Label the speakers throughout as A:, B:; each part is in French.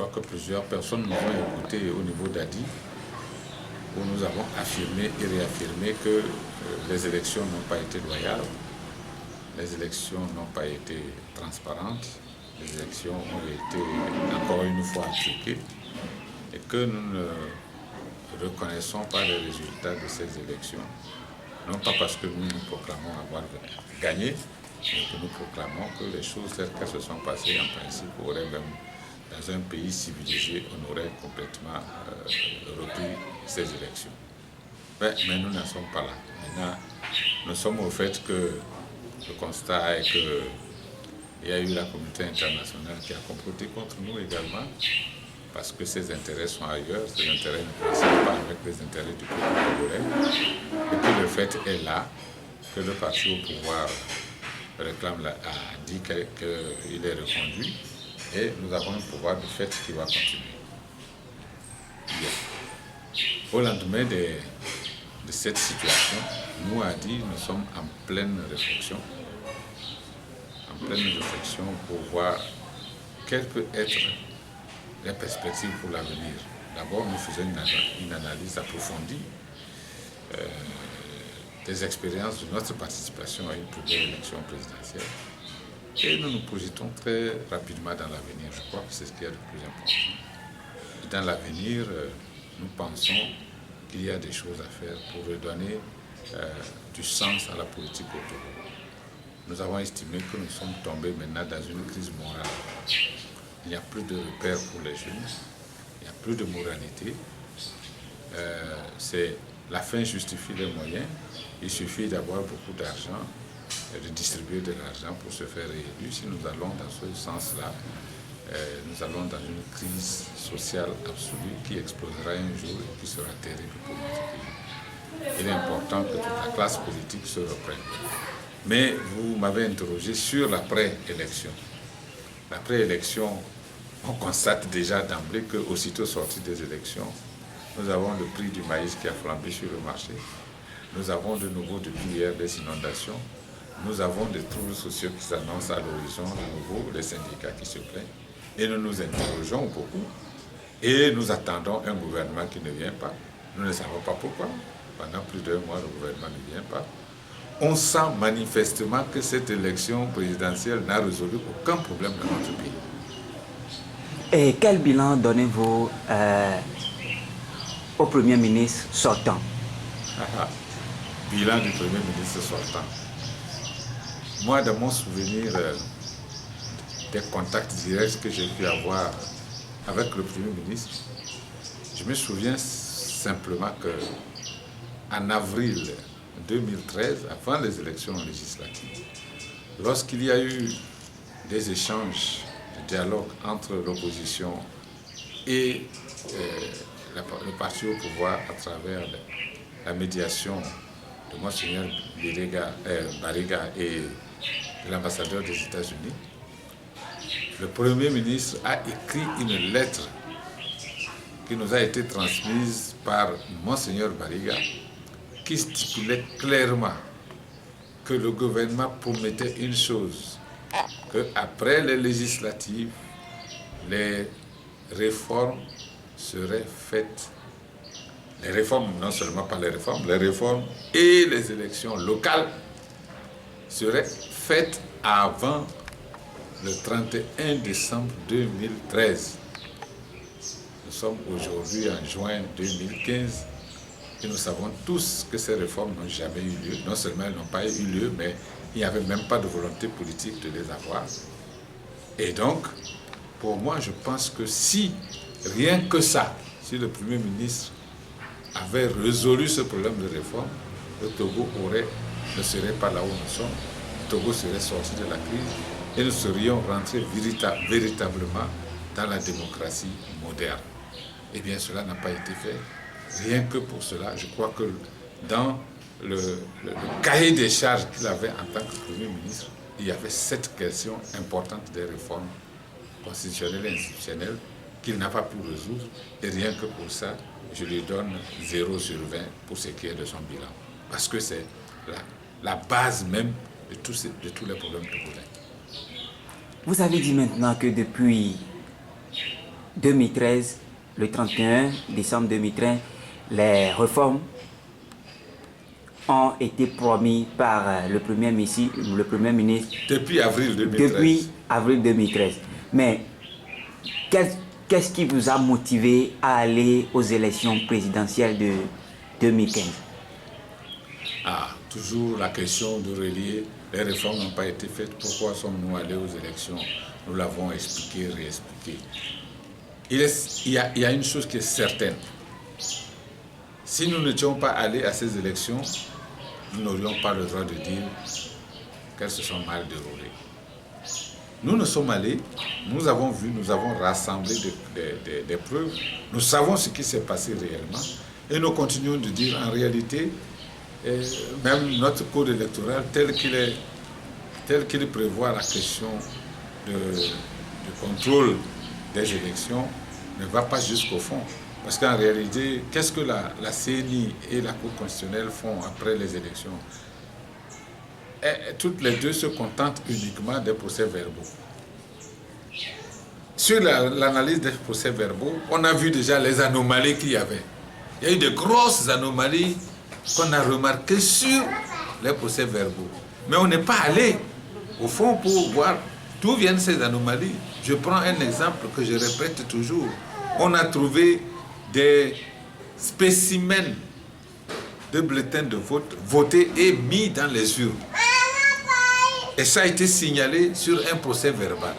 A: crois que plusieurs personnes nous ont écoutés au niveau d'Adi, où nous avons affirmé et réaffirmé que les élections n'ont pas été loyales, les élections n'ont pas été transparentes, les élections ont été encore une fois truquées et que nous ne reconnaissons pas les résultats de ces élections. Non pas parce que nous nous proclamons avoir gagné, mais que nous proclamons que les choses telles qu'elles se sont passées en principe auraient même, dans un pays civilisé, on aurait complètement repris ces élections. Mais nous n'en sommes pas là. Maintenant, nous sommes au fait que le constat est qu'il y a eu la communauté internationale qui a comploté contre nous également, parce que ses intérêts sont ailleurs, ses intérêts ne coïncident pas avec les intérêts du peuple congolais, et que le fait est là, que le parti au pouvoir réclame a dit qu'il est reconduit, et nous avons un pouvoir de fait qui va continuer. Bien. Au lendemain de cette situation, nous, a dit, nous sommes en pleine réflexion pour voir quelle peut être les perspectives pour l'avenir. D'abord, nous faisons une analyse approfondie des expériences de notre participation à une première élection présidentielle et nous nous projetons très rapidement dans l'avenir. Je crois que c'est ce qui est le plus important. Et dans l'avenir, nous pensons qu'il y a des choses à faire pour redonner du sens à la politique au Togo. Nous avons estimé que nous sommes tombés maintenant dans une crise morale. Il n'y a plus de repères pour les jeunes, il n'y a plus de moralité. La fin justifie les moyens. Il suffit d'avoir beaucoup d'argent, de distribuer de l'argent pour se faire réélu. Si nous allons dans ce sens-là, nous allons dans une crise sociale absolue qui explosera un jour et qui sera terrible pour notre pays. Il est important que toute la classe politique se reprenne. Mais vous m'avez interrogé sur la pré-élection. La pré-élection, on constate déjà d'emblée qu'aussitôt sorti des élections, nous avons le prix du maïs qui a flambé sur le marché. Nous avons de nouveau depuis hier des inondations. Nous avons des troubles sociaux qui s'annoncent à l'horizon, de nouveau, les syndicats qui se plaignent. Et nous nous interrogeons beaucoup. Et nous attendons un gouvernement qui ne vient pas. Nous ne savons pas pourquoi. Pendant plus d'un mois, le gouvernement ne vient pas. On sent manifestement que cette élection présidentielle n'a résolu aucun problème dans notre pays.
B: Et quel bilan donnez-vous au Premier ministre sortant?
A: Bilan du Premier ministre sortant. Moi, dans mon souvenir des contacts directs que j'ai pu avoir avec le Premier ministre, je me souviens simplement qu'en avril 2013, avant les élections législatives, lorsqu'il y a eu des échanges, des dialogues entre l'opposition et le parti au pouvoir à travers la médiation de Monseigneur Bariga et de l'ambassadeur des États-Unis, le Premier ministre a écrit une lettre qui nous a été transmise par Monseigneur Bariga qui stipulait clairement que le gouvernement promettait une chose, qu'après les législatives, les réformes seraient faites. Les réformes, non seulement pas les réformes et les élections locales seraient faites avant le 31 décembre 2013. Nous sommes aujourd'hui en juin 2015 et nous savons tous que ces réformes n'ont jamais eu lieu. Non seulement elles n'ont pas eu lieu, mais il n'y avait même pas de volonté politique de les avoir. Et donc, pour moi, je pense que si, rien que ça, si le Premier ministre avait résolu ce problème de réforme, le Togo ne serait pas là où nous sommes. Le Togo serait sorti de la crise et nous serions rentrés véritablement dans la démocratie moderne. Eh bien, cela n'a pas été fait. Rien que pour cela, je crois que dans le cahier des charges qu'il avait en tant que Premier ministre, il y avait cette question importante des réformes constitutionnelles et institutionnelles qu'il n'a pas pu résoudre. Et rien que pour ça, je lui donne 0 sur 20 pour ce qui est de son bilan. Parce que c'est la base même de tous les problèmes togolais.
B: Vous avez dit maintenant que depuis 2013, le 31 décembre 2013, les réformes ont été promises par le Premier ministre
A: depuis avril 2013.
B: Depuis avril 2013. Mais qu'est-ce qui vous a motivé à aller aux élections présidentielles de 2015?
A: Toujours la question de relier, les réformes n'ont pas été faites, pourquoi sommes-nous allés aux élections? Nous l'avons expliqué, réexpliqué. Il y a une chose qui est certaine. Si nous n'étions pas allés à ces élections, nous n'aurions pas le droit de dire qu'elles se sont mal déroulées. Nous ne sommes allés, nous avons vu, nous avons rassemblé des preuves, nous savons ce qui s'est passé réellement et nous continuons de dire en réalité, même notre code électoral tel qu'il prévoit la question du contrôle des élections ne va pas jusqu'au fond. Parce qu'en réalité, qu'est-ce que la CENI et la Cour constitutionnelle font après les élections? Toutes les deux se contentent uniquement des procès-verbaux. Sur l'analyse des procès-verbaux, on a vu déjà les anomalies qu'il y avait. Il y a eu de grosses anomalies qu'on a remarquées sur les procès-verbaux. Mais on n'est pas allé au fond pour voir d'où viennent ces anomalies. Je prends un exemple que je répète toujours. On a trouvé des spécimens de bulletins de vote votés et mis dans les urnes. Et ça a été signalé sur un procès verbal.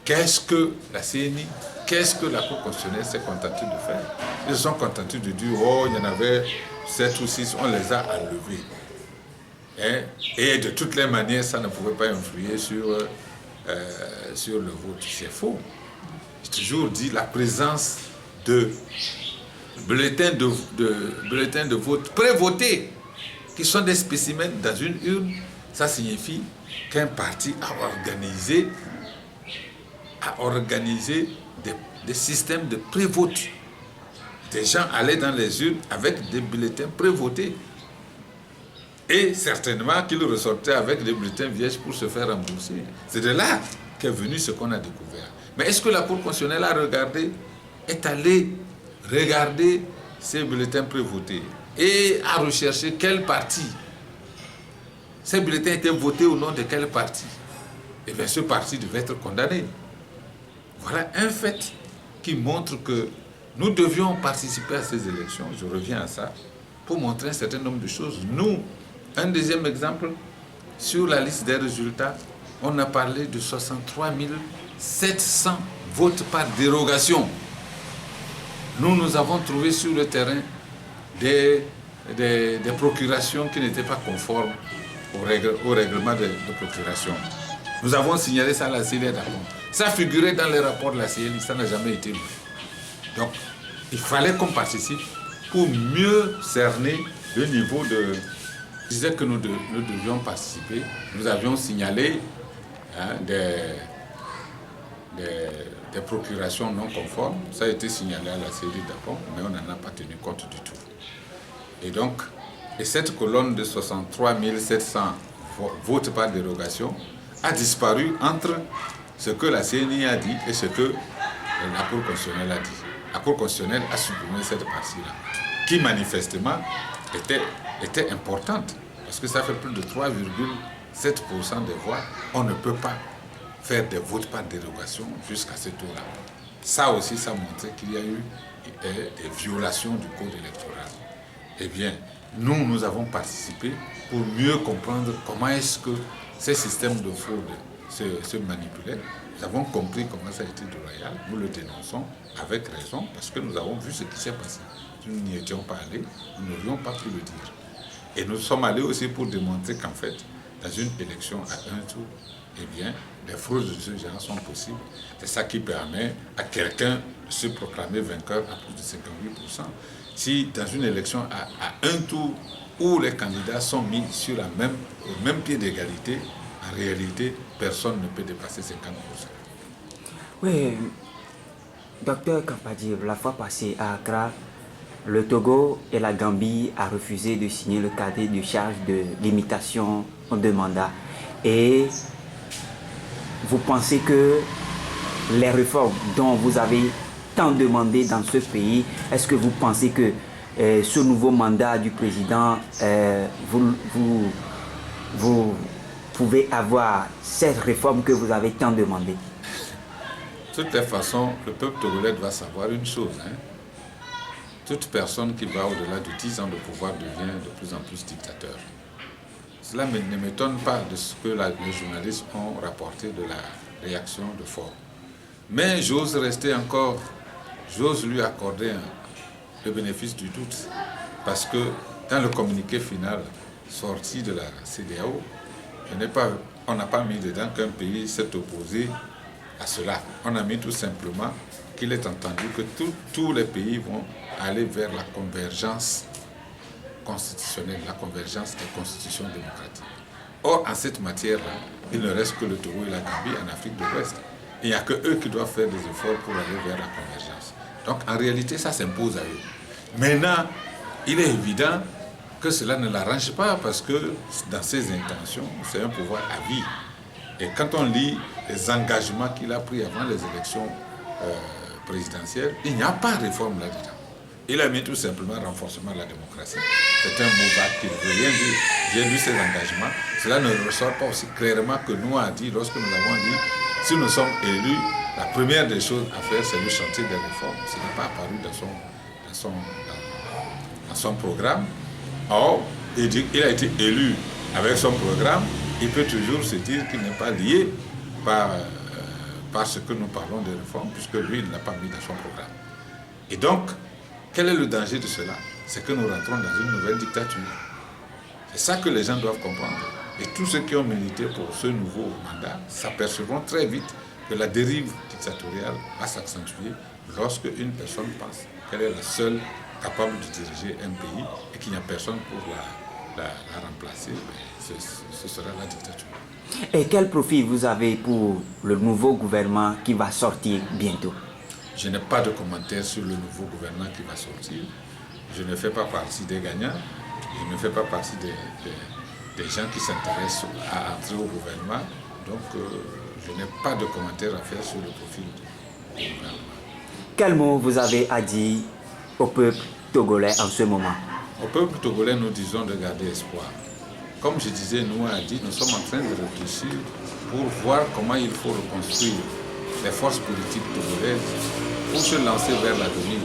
A: Qu'est-ce que la CENI, qu'est-ce que la Cour constitutionnelle s'est contentée de faire? Ils se sont contentés de dire, oh, il y en avait 7 ou 6, on les a enlevés. Et de toutes les manières, ça ne pouvait pas influer sur le vote. C'est faux. J'ai toujours dit la présence de bulletins de vote prévotés, qui sont des spécimens dans une urne, ça signifie qu'un parti a organisé des systèmes de prévote. Des gens allaient dans les urnes avec des bulletins prévotés. Et certainement qu'ils ressortaient avec des bulletins vierges pour se faire rembourser. C'est de là qu'est venu ce qu'on a découvert. Mais est-ce que la Cour constitutionnelle est allée regarder ces bulletins prévotés et a recherché quel parti? Ces bulletins étaient votés au nom de quel parti? Eh bien, ce parti devait être condamné. Voilà un fait qui montre que nous devions participer à ces élections, je reviens à ça, pour montrer un certain nombre de choses. Nous, un deuxième exemple, sur la liste des résultats, on a parlé de 63 700 votes par dérogation. Nous avons trouvé sur le terrain des procurations qui n'étaient pas conformes au règlement de procuration. Nous avons signalé ça à la CENI d'accord. Ça figurait dans les rapports de la CENI, ça n'a jamais été vu. Donc, il fallait qu'on participe pour mieux cerner le niveau de... Je disais que nous devions participer. Nous avions signalé des procurations non conformes. Ça a été signalé à la CENI d'accord, mais on n'en a pas tenu compte du tout. Et cette colonne de 63 700 votes par dérogation a disparu entre ce que la CENI a dit et ce que la Cour constitutionnelle a dit. La Cour constitutionnelle a supprimé cette partie-là, qui manifestement était importante, parce que ça fait plus de 3,7% des voix. On ne peut pas faire des votes par dérogation jusqu'à ce tour-là. Ça aussi, ça montrait qu'il y a eu des violations du code électoral. Eh bien, nous avons participé pour mieux comprendre comment est-ce que ces systèmes de fraude se manipulaient. Nous avons compris comment ça a été déloyal. Nous le dénonçons avec raison parce que nous avons vu ce qui s'est passé. Si nous n'y étions pas allés, nous n'aurions pas pu le dire. Et nous sommes allés aussi pour démontrer qu'en fait, dans une élection à un tour, eh bien, les fraudes de ce genre sont possibles. C'est ça qui permet à quelqu'un de se proclamer vainqueur à plus de 58%. Si dans une élection à un tour où les candidats sont mis sur au même pied d'égalité, en réalité, personne ne peut dépasser 50%.
B: Oui, docteur Kampadji, la fois passée à Accra, le Togo et la Gambie ont refusé de signer le cahier de charge de limitation de mandat. Et vous pensez que les réformes dont vous avez tant demandé dans ce pays, est-ce que vous pensez que ce nouveau mandat du président, vous pouvez avoir cette réforme que vous avez tant demandé?
A: De toutes les façons, le peuple togolais doit savoir une chose. Toute personne qui va au-delà de 10 ans de pouvoir devient de plus en plus dictateur. Cela ne m'étonne pas de ce que les journalistes ont rapporté de la réaction de Faure. Mais j'ose lui accorder le bénéfice du doute. Parce que dans le communiqué final sorti de la CEDEAO, on n'a pas mis dedans qu'un pays s'est opposé à cela. On a mis tout simplement qu'il est entendu que tous les pays vont aller vers la convergence constitutionnelle, la convergence des constitutions démocratiques. Or, en cette matière-là, il ne reste que le Togo et la Gambie en Afrique de l'Ouest. Il n'y a que eux qui doivent faire des efforts pour aller vers la convergence. Donc, en réalité, ça s'impose à eux. Maintenant, il est évident que cela ne l'arrange pas parce que dans ses intentions, c'est un pouvoir à vie. Et quand on lit les engagements qu'il a pris avant les élections présidentielles, il n'y a pas de réforme là-dedans. Il a mis tout simplement renforcement de la démocratie. C'est un mot vague qui ne veut rien dire. J'ai lu ses engagements. Cela ne ressort pas aussi clairement que nous a dit lorsque nous avons dit si nous sommes élus, la première des choses à faire, c'est le chantier des réformes. Ce n'est pas apparu dans son programme. Or, il a été élu avec son programme. Il peut toujours se dire qu'il n'est pas lié par ce que nous parlons de réformes, puisque lui, il ne l'a pas mis dans son programme. Et donc, quel est le danger de cela? C'est que nous rentrons dans une nouvelle dictature. C'est ça que les gens doivent comprendre. Et tous ceux qui ont milité pour ce nouveau mandat s'apercevront très vite que la dérive dictatoriale va s'accentuer lorsque une personne pense qu'elle est la seule capable de diriger un pays et qu'il n'y a personne pour la remplacer. Ce sera la dictature.
B: Et quel profil vous avez pour le nouveau gouvernement qui va sortir bientôt?
A: Je n'ai pas de commentaires sur le nouveau gouvernement qui va sortir. Je ne fais pas partie des gagnants. Je ne fais pas partie des gens qui s'intéressent à entrer au gouvernement. Donc, je n'ai pas de commentaires à faire sur le profil du gouvernement.
B: Quel mot vous avez à dire au peuple togolais en ce moment?
A: Au peuple togolais, nous disons de garder espoir. Comme je disais, nous sommes en train de réfléchir pour voir comment il faut reconstruire les forces politiques togolaises pour se lancer vers l'avenir.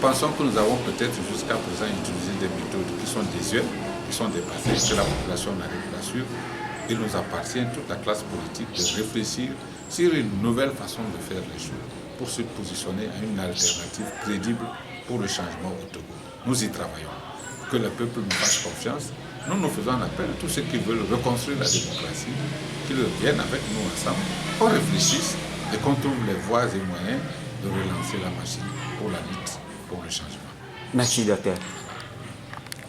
A: Pensons que nous avons peut-être jusqu'à présent utilisé des méthodes qui sont désuètes, qui sont dépassées, que la population n'arrive pas sur. Il nous appartient, toute la classe politique, de réfléchir sur une nouvelle façon de faire les choses pour se positionner à une alternative crédible pour le changement au Togo. Nous y travaillons. Que le peuple nous fasse confiance. Nous faisons un appel à tous ceux qui veulent reconstruire la démocratie, qu'ils viennent avec nous ensemble, qu'on réfléchisse et qu'on trouve les voies et moyens de relancer la machine pour la lutte, pour le changement.
B: Merci, docteur.